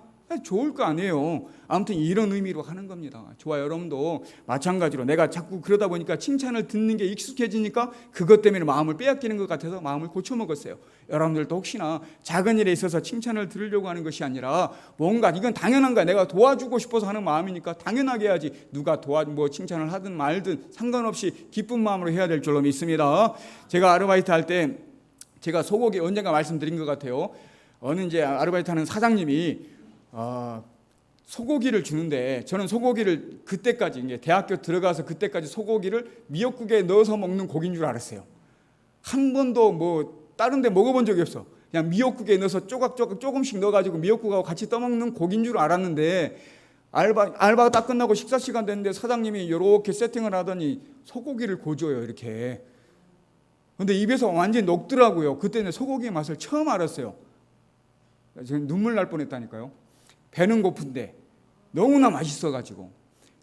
좋을 거 아니에요. 아무튼 이런 의미로 하는 겁니다. 좋아요. 여러분도 마찬가지로 내가 자꾸 그러다 보니까 칭찬을 듣는 게 익숙해지니까 그것 때문에 마음을 빼앗기는 것 같아서 마음을 고쳐먹었어요. 여러분들도 혹시나 작은 일에 있어서 칭찬을 들으려고 하는 것이 아니라 뭔가 이건 당연한 거야. 내가 도와주고 싶어서 하는 마음이니까 당연하게 해야지. 누가 뭐 칭찬을 하든 말든 상관없이 기쁜 마음으로 해야 될 줄로 믿습니다. 제가 아르바이트 할 때 제가 소고기 언젠가 말씀드린 것 같아요. 어느 이제 아르바이트 하는 사장님이 소고기를 주는데 저는 소고기를 그때까지 이제 대학교 들어가서 그때까지 소고기를 미역국에 넣어서 먹는 고기인 줄 알았어요. 한 번도 뭐 다른 데 먹어본 적이 없어. 그냥 미역국에 넣어서 조각조각 조금씩 넣어가지고 미역국하고 같이 떠먹는 고기인 줄 알았는데 알바가 딱 끝나고 식사 시간 됐는데 사장님이 이렇게 세팅을 하더니 소고기를 고줘요. 이렇게. 근데 입에서 완전히 녹더라고요. 그때는 소고기의 맛을 처음 알았어요. 저는 눈물 날 뻔했다니까요. 배는 고픈데 너무나 맛있어가지고.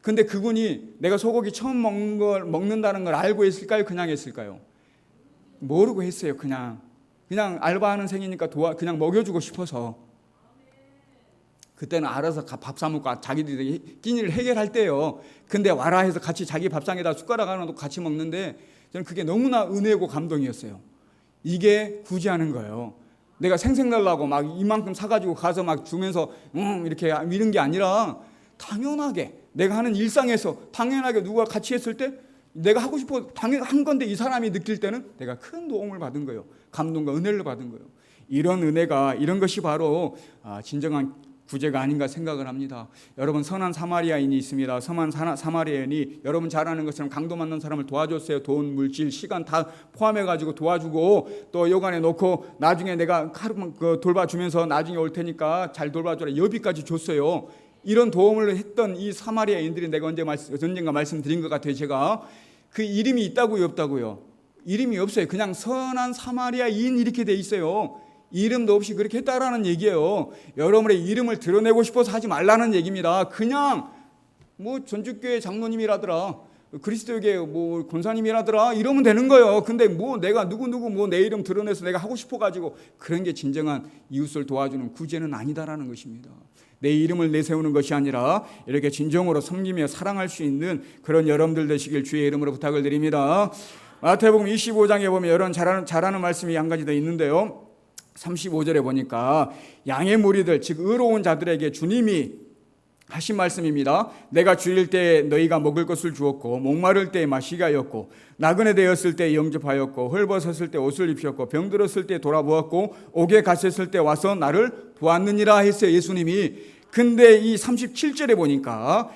근데 그분이 내가 소고기 처음 먹는다는 걸 알고 했을까요? 그냥 했을까요? 모르고 했어요. 그냥 알바하는 생이니까 그냥 먹여주고 싶어서. 그때는 알아서 밥 사 먹고 자기들이 끼니를 해결할 때요. 근데 와라 해서 같이 자기 밥상에다 숟가락 하나 놓고 같이 먹는데 저는 그게 너무나 은혜고 감동이었어요. 이게 구제하는 거예요. 내가 생색내려고 막 이만큼 사가지고 가서 막 주면서 이렇게 이런 게 아니라 당연하게 내가 하는 일상에서 당연하게 누가 같이 했을 때 내가 하고 싶어 한 건데 이 사람이 느낄 때는 내가 큰 도움을 받은 거예요. 감동과 은혜를 받은 거예요. 이런 은혜가 이런 것이 바로 진정한 구제가 아닌가 생각을 합니다. 여러분 선한 사마리아인이 있습니다. 선한 사마리아인이 여러분 잘 아는 것처럼 강도 만난 사람을 도와줬어요. 돈, 물질, 시간 다 포함해가지고 도와주고 또 여관에 놓고 나중에 내가 하루 돌봐주면서 나중에 올 테니까 잘 돌봐줘라 여비까지 줬어요. 이런 도움을 했던 이 사마리아인들이 내가 언젠가 말씀드린 것 같아요. 제가 그 이름이 있다고요, 없다고요? 이름이 없어요. 그냥 선한 사마리아인 이렇게 돼 있어요. 이름도 없이 그렇게 했다라는 얘기예요. 여러분의 이름을 드러내고 싶어서 하지 말라는 얘기입니다. 그냥 뭐 전주교회 장로님이라더라, 그리스도교회 뭐 권사님이라더라 이러면 되는 거예요. 근데 뭐 내가 누구 뭐 내 이름 드러내서 내가 하고 싶어가지고 그런 게 진정한 이웃을 도와주는 구제는 아니다라는 것입니다. 내 이름을 내세우는 것이 아니라 이렇게 진정으로 섬기며 사랑할 수 있는 그런 여러분들 되시길 주의 이름으로 부탁을 드립니다. 마태복음 25장에 보면 여러분 잘하는 말씀이 한 가지 더 있는데요. 35절에 보니까 양의 무리들 즉 의로운 자들에게 주님이 하신 말씀입니다. 내가 주일 때 너희가 먹을 것을 주었고 목마를 때 마시게 하였고 나그네 되었을 때 영접하였고 헐벗었을 때 옷을 입혔고 병들었을 때 돌아보았고 옥에 갇혔을 때 와서 나를 보았느니라 했어요. 예수님이. 근데 이 37절에 보니까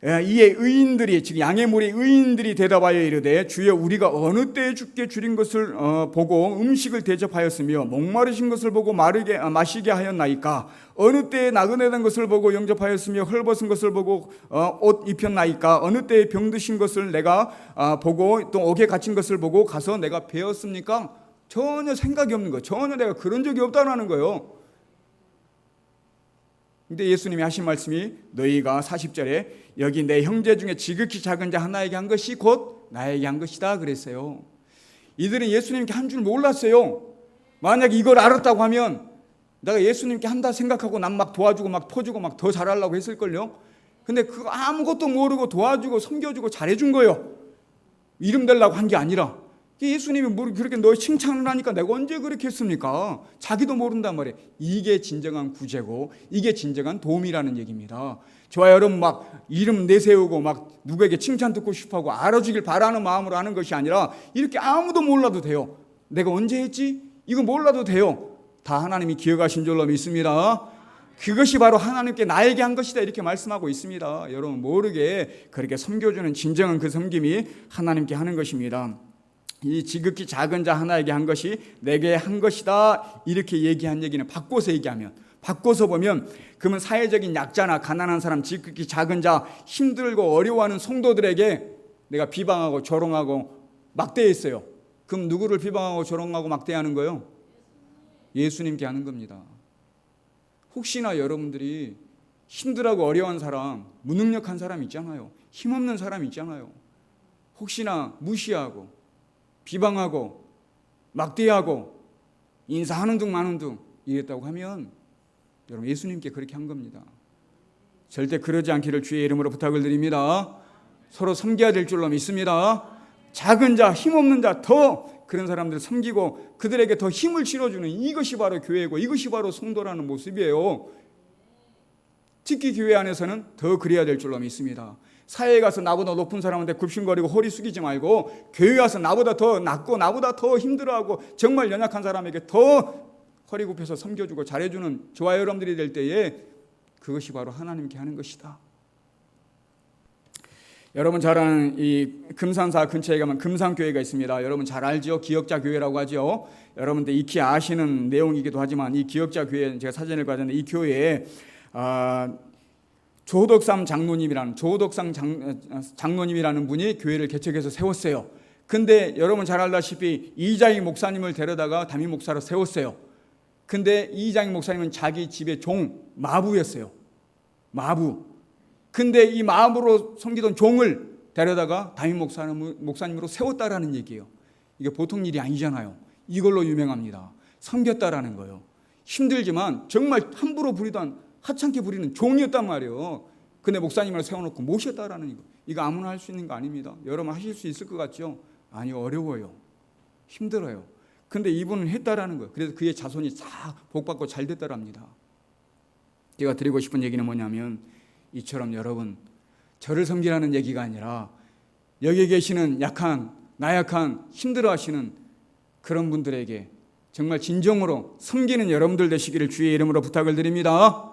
이에 의인들이 즉 양의 무리 의인들이 대답하여 이르되 주여 우리가 어느 때에 주께 줄인 것을 보고 음식을 대접하였으며 목마르신 것을 보고 마시게 하였나이까 어느 때에 나그네된 것을 보고 영접하였으며 헐벗은 것을 보고 옷 입혔나이까 어느 때에 병드신 것을 내가 보고 또 옥에 갇힌 것을 보고 가서 내가 배웠습니까? 전혀 생각이 없는 거예요. 전혀 내가 그런 적이 없다는 거예요. 근데 예수님이 하신 말씀이 너희가 40절에 여기 내 형제 중에 지극히 작은 자 하나에게 한 것이 곧 나에게 한 것이다 그랬어요. 이들은 예수님께 한 줄 몰랐어요. 만약 이걸 알았다고 하면 내가 예수님께 한다 생각하고 난 막 도와주고 막 퍼주고 막 더 잘하려고 했을걸요. 근데 그거 아무것도 모르고 도와주고 섬겨주고 잘해준 거예요. 이름 달라고 한 게 아니라. 예수님이 그렇게 너 칭찬을 하니까 내가 언제 그렇게 했습니까? 자기도 모른단 말이에요. 이게 진정한 구제고 이게 진정한 도움이라는 얘기입니다. 저와 여러분 막 이름 내세우고 막 누구에게 칭찬 듣고 싶어하고 알아주길 바라는 마음으로 하는 것이 아니라 이렇게 아무도 몰라도 돼요. 내가 언제 했지? 이거 몰라도 돼요. 다 하나님이 기억하신 줄로 믿습니다. 그것이 바로 하나님께 나에게 한 것이다 이렇게 말씀하고 있습니다. 여러분 모르게 그렇게 섬겨주는 진정한 그 섬김이 하나님께 하는 것입니다. 이 지극히 작은 자 하나에게 한 것이 내게 한 것이다 이렇게 얘기한 얘기는 바꿔서 얘기하면, 바꿔서 보면, 그러면 사회적인 약자나 가난한 사람, 지극히 작은 자, 힘들고 어려워하는 성도들에게 내가 비방하고 조롱하고 막대했어요. 그럼 누구를 비방하고 조롱하고 막대하는 거예요? 예수님께 하는 겁니다. 혹시나 여러분들이 힘들고 어려운 사람, 무능력한 사람 있잖아요. 힘없는 사람 있잖아요. 혹시나 무시하고 비방하고 막대하고 인사하는 둥 마는 둥 이랬다고 하면 여러분 예수님께 그렇게 한 겁니다. 절대 그러지 않기를 주의 이름으로 부탁을 드립니다. 서로 섬겨야 될 줄로 믿습니다. 작은 자, 힘없는 자, 더 그런 사람들 섬기고 그들에게 더 힘을 실어주는 이것이 바로 교회고 이것이 바로 성도라는 모습이에요. 특히 교회 안에서는 더 그래야 될 줄로 믿습니다. 사회에 가서 나보다 높은 사람한테 굽신거리고 허리 숙이지 말고 교회 와서 나보다 더 낫고 나보다 더 힘들어하고 정말 연약한 사람에게 더 허리 굽혀서 섬겨주고 잘해주는 저와 여러분들이 될 때에 그것이 바로 하나님께 하는 것이다. 여러분 잘 아는 이 금산사 근처에 가면 금산교회가 있습니다. 여러분 잘 알죠? 기역자 교회라고 하죠. 여러분들 익히 아시는 내용이기도 하지만 이 기역자 교회, 제가 사진을 봤는데 이 교회에 조덕삼 장로님이라는 분이 교회를 개척해서 세웠어요. 근데 여러분 잘 알다시피 이장희 목사님을 데려다가 담임 목사로 세웠어요. 근데 이장희 목사님은 자기 집의 종 마부였어요. 마부. 근데 이 마부로 섬기던 종을 데려다가 담임 목사님으로 세웠다라는 얘기예요. 이게 보통 일이 아니잖아요. 이걸로 유명합니다. 섬겼다라는 거예요. 힘들지만 정말 함부로 부리던 하찮게 부리는 종이었단 말이에요. 근데 목사님을 세워놓고 모셨다라는 이거 아무나 할 수 있는 거 아닙니다. 여러분 하실 수 있을 것 같죠? 아니, 어려워요. 힘들어요. 근데 이분은 했다라는 거예요. 그래서 그의 자손이 다 복받고 잘 됐다랍니다. 제가 드리고 싶은 얘기는 뭐냐면 이처럼 여러분 저를 섬기라는 얘기가 아니라 여기 계시는 약한, 나약한, 힘들어하시는 그런 분들에게 정말 진정으로 섬기는 여러분들 되시기를 주의 이름으로 부탁을 드립니다.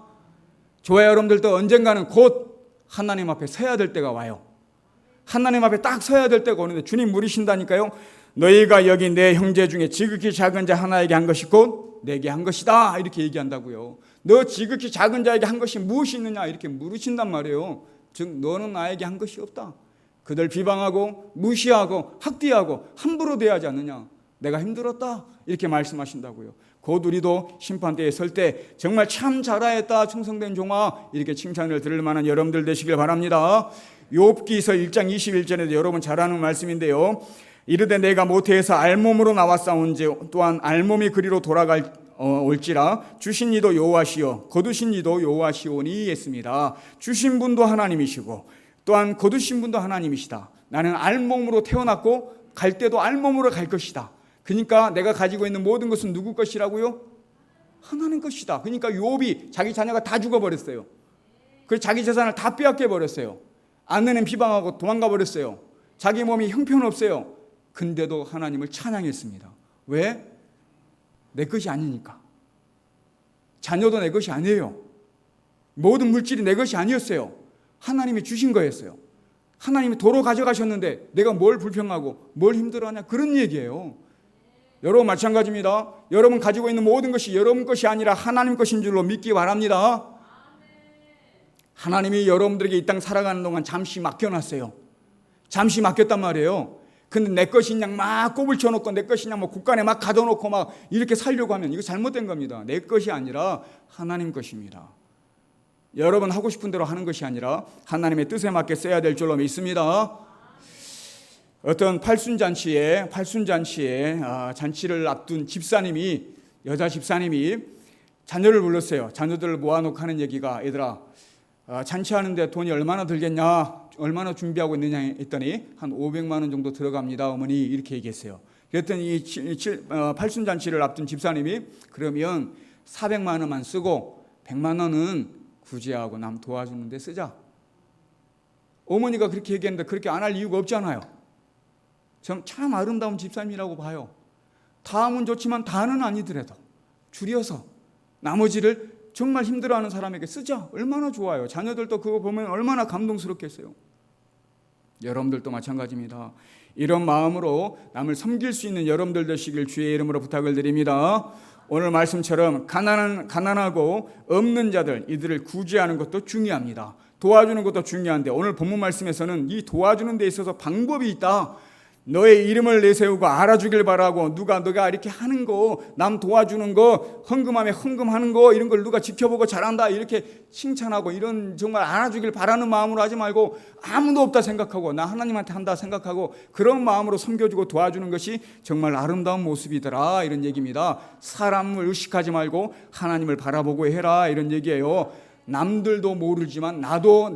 저와 여러분들도 언젠가는 곧 하나님 앞에 서야 될 때가 와요. 하나님 앞에 딱 서야 될 때가 오는데 주님 물으신다니까요. 너희가 여기 내 형제 중에 지극히 작은 자 하나에게 한 것이 곧 내게 한 것이다 이렇게 얘기한다고요. 너 지극히 작은 자에게 한 것이 무엇이 있느냐 이렇게 물으신단 말이에요. 즉 너는 나에게 한 것이 없다. 그들 비방하고 무시하고 학대하고 함부로 대하지 않느냐. 내가 힘들었다 이렇게 말씀하신다고요. 곧 우리도 심판대에 설 때 정말 참 잘하였다 충성된 종아 이렇게 칭찬을 들을 만한 여러분들 되시길 바랍니다. 욥기서 1장 21절에도 여러분 잘 아는 말씀인데요. 이르되 내가 모태에서 알몸으로 나왔사온지 또한 알몸이 그리로 돌아갈 올지라 주신 이도 여호와시요 거두신 이도 여호와시오니 했습니다. 주신 분도 하나님이시고 또한 거두신 분도 하나님이시다. 나는 알몸으로 태어났고 갈 때도 알몸으로 갈 것이다. 그러니까 내가 가지고 있는 모든 것은 누구 것이라고요? 하나님 것이다. 그러니까 욥이 자기 자녀가 다 죽어버렸어요. 그래서 자기 재산을 다 빼앗겨 버렸어요. 아내는 비방하고 도망가 버렸어요. 자기 몸이 형편없어요. 근데도 하나님을 찬양했습니다. 왜? 내 것이 아니니까. 자녀도 내 것이 아니에요. 모든 물질이 내 것이 아니었어요. 하나님이 주신 거였어요. 하나님이 도로 가져가셨는데 내가 뭘 불평하고 뭘 힘들어하냐 그런 얘기예요. 여러분 마찬가지입니다. 여러분 가지고 있는 모든 것이 여러분 것이 아니라 하나님 것인 줄로 믿기 바랍니다. 하나님이 여러분들에게 이 땅 살아가는 동안 잠시 맡겨놨어요. 잠시 맡겼단 말이에요. 근데 내 것인 양 막 꼽을 쳐놓고 내 것인 양 뭐 국간에 막 가둬놓고 막 이렇게 살려고 하면 이거 잘못된 겁니다. 내 것이 아니라 하나님 것입니다. 여러분 하고 싶은 대로 하는 것이 아니라 하나님의 뜻에 맞게 써야 될 줄로 믿습니다. 어떤 팔순잔치에 잔치를 앞둔 집사님이, 여자 집사님이 자녀를 불렀어요. 자녀들을 모아놓고 하는 얘기가 얘들아 잔치하는데 돈이 얼마나 들겠냐, 얼마나 준비하고 있느냐 했더니 한 500만 원 정도 들어갑니다 어머니 이렇게 얘기했어요. 그랬더니 이 팔순잔치를 앞둔 집사님이 그러면 400만 원만 쓰고 100만 원은 구제하고 남 도와주는 데 쓰자. 어머니가 그렇게 얘기했는데 그렇게 안 할 이유가 없잖아요. 참 아름다운 집사님이라고 봐요. 다음은 좋지만 다는 아니더라도 줄여서 나머지를 정말 힘들어하는 사람에게 쓰자. 얼마나 좋아요. 자녀들도 그거 보면 얼마나 감동스럽겠어요. 여러분들도 마찬가지입니다. 이런 마음으로 남을 섬길 수 있는 여러분들 되시길 주의 이름으로 부탁을 드립니다. 오늘 말씀처럼 가난하고 없는 자들, 이들을 구제하는 것도 중요합니다. 도와주는 것도 중요한데 오늘 본문 말씀에서는 이 도와주는 데 있어서 방법이 있다. 너의 이름을 내세우고 알아주길 바라고, 너가 이렇게 하는 거, 남 도와주는 거, 헌금하면 헌금하는 거, 이런 걸 누가 지켜보고 잘한다 이렇게 칭찬하고, 이런 정말 알아주길 바라는 마음으로 하지 말고, 아무도 없다 생각하고 나 하나님한테 한다 생각하고 그런 마음으로 섬겨주고 도와주는 것이 정말 아름다운 모습이더라, 이런 얘기입니다. 사람을 의식하지 말고 하나님을 바라보고 해라, 이런 얘기예요. 남들도 모르지만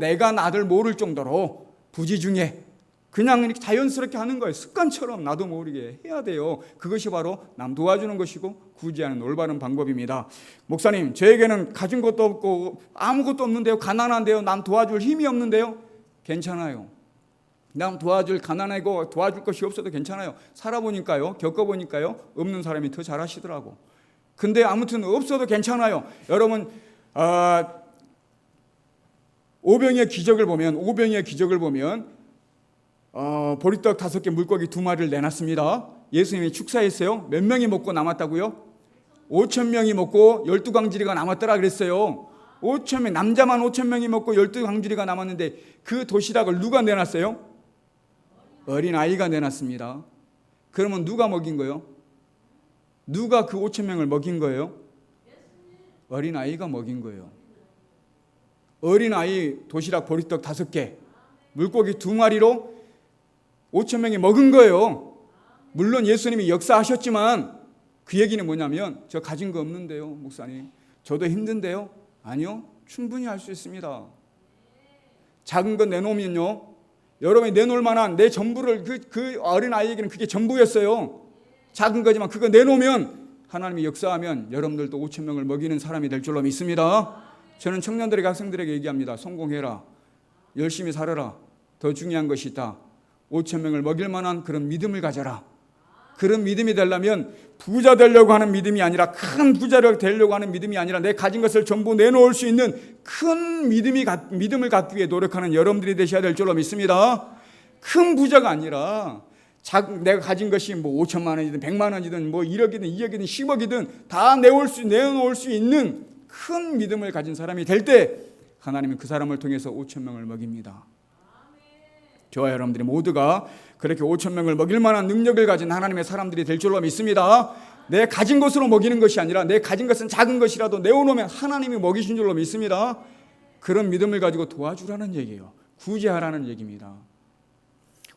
내가 나를 모를 정도로 부지 중에 그냥 이렇게 자연스럽게 하는 거예요. 습관처럼 나도 모르게 해야 돼요. 그것이 바로 남 도와주는 것이고 구제하는 올바른 방법입니다. 목사님, 저에게는 가진 것도 없고 아무것도 없는데요, 가난한데요, 남 도와줄 힘이 없는데요. 괜찮아요. 남 가난하고 도와줄 것이 없어도 괜찮아요. 살아보니까요, 겪어보니까요, 없는 사람이 더 잘하시더라고. 근데 아무튼 없어도 괜찮아요. 여러분, 오병이의 기적을 보면 보리떡 5개, 물고기 2마리를 내놨습니다. 예수님이 축사했어요. 몇 명이 먹고 남았다고요? 5,000명이 먹고 12광주리가 남았더라 그랬어요. 5,000명, 남자만 5,000명이 먹고 12광주리가 남았는데 그 도시락을 누가 내놨어요? 어린아이가 내놨습니다. 그러면 누가 먹인 거예요? 누가 그 5,000명을 먹인 거예요? 어린아이가 먹인 거예요. 어린아이 도시락 보리떡 5개, 물고기 2마리로 5,000명이 먹은 거예요. 물론 예수님이 역사하셨지만 그 얘기는 뭐냐면, 저 가진 거 없는데요, 목사님. 저도 힘든데요. 아니요, 충분히 할 수 있습니다. 작은 거 내놓으면요, 여러분이 내놓을 만한 내 전부를 그 어린아이에게는 그게 전부였어요. 작은 거지만 그거 내놓으면 하나님이 역사하면 여러분들도 5,000명을 먹이는 사람이 될 줄로 믿습니다. 저는 청년들에게, 학생들에게 얘기합니다. 성공해라. 열심히 살아라. 더 중요한 것이 있다. 5,000명을 먹일 만한 그런 믿음을 가져라. 그런 믿음이 되려면 부자 되려고 하는 믿음이 아니라, 큰 부자를 되려고 하는 믿음이 아니라, 내 가진 것을 전부 내놓을 수 있는 큰 믿음을 갖기 위해 노력하는 여러분들이 되셔야 될 줄로 믿습니다. 큰 부자가 아니라 내가 가진 것이 5천만 원이든 100만 원이든 1억이든 2억이든 10억이든 다 내놓을 수 있는 큰 믿음을 가진 사람이 될 때 하나님은 그 사람을 통해서 5,000명을 먹입니다. 저와 여러분들이 모두가 그렇게 5,000명을 먹일 만한 능력을 가진 하나님의 사람들이 될 줄로 믿습니다. 내 가진 것으로 먹이는 것이 아니라, 내 가진 것은 작은 것이라도 내어놓으면 하나님이 먹이신 줄로 믿습니다. 그런 믿음을 가지고 도와주라는 얘기예요. 구제하라는 얘기입니다.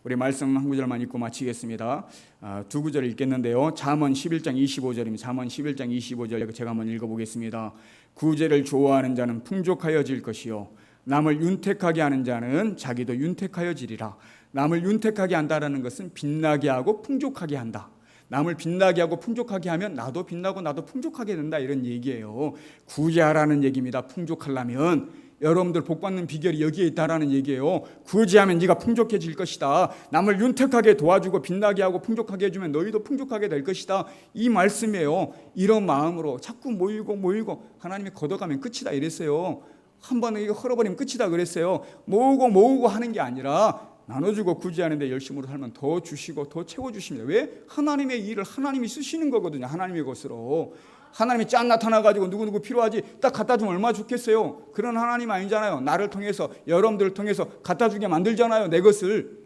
우리 말씀 한 구절만 읽고 마치겠습니다. 2구절을 읽겠는데요. 잠언 11장 25절입니다. 잠언 11장 25절 제가 한번 읽어보겠습니다. 구제를 좋아하는 자는 풍족하여질 것이요, 남을 윤택하게 하는 자는 자기도 윤택하여지리라. 남을 윤택하게 한다라는 것은 빛나게 하고 풍족하게 한다. 남을 빛나게 하고 풍족하게 하면 나도 빛나고 나도 풍족하게 된다, 이런 얘기예요. 구제하라는 얘기입니다. 풍족하려면 여러분들 복받는 비결이 여기에 있다라는 얘기예요. 구제하면 네가 풍족해질 것이다. 남을 윤택하게 도와주고 빛나게 하고 풍족하게 해주면 너희도 풍족하게 될 것이다, 이 말씀이에요. 이런 마음으로 자꾸 모이고 하나님이 걷어가면 끝이다 이랬어요. 한 번에 이거 헐어버리면 끝이다 그랬어요. 모으고 하는 게 아니라 나눠주고 구제하는데 열심으로 살면 더 주시고 더 채워주십니다. 왜? 하나님의 일을 하나님이 쓰시는 거거든요. 하나님의 것으로. 하나님이 짠 나타나가지고 누구 필요하지 딱 갖다 주면 얼마나 좋겠어요. 그런 하나님 아니잖아요. 나를 통해서, 여러분들을 통해서 갖다 주게 만들잖아요, 내 것을.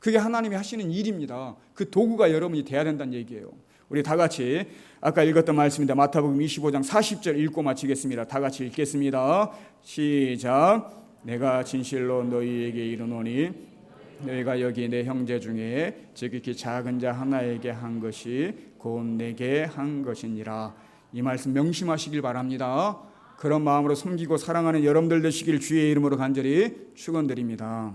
그게 하나님이 하시는 일입니다. 그 도구가 여러분이 돼야 된다는 얘기예요. 우리 다 같이 아까 읽었던 말씀인데 마태복음 25장 40절 읽고 마치겠습니다. 다 같이 읽겠습니다. 시작. 내가 진실로 너희에게 이르노니 너희가 여기 내 형제 중에 지극히 작은 자 하나에게 한 것이 곧 내게 한 것이니라. 이 말씀 명심하시길 바랍니다. 그런 마음으로 섬기고 사랑하는 여러분들 되시길 주의 이름으로 간절히 축원드립니다.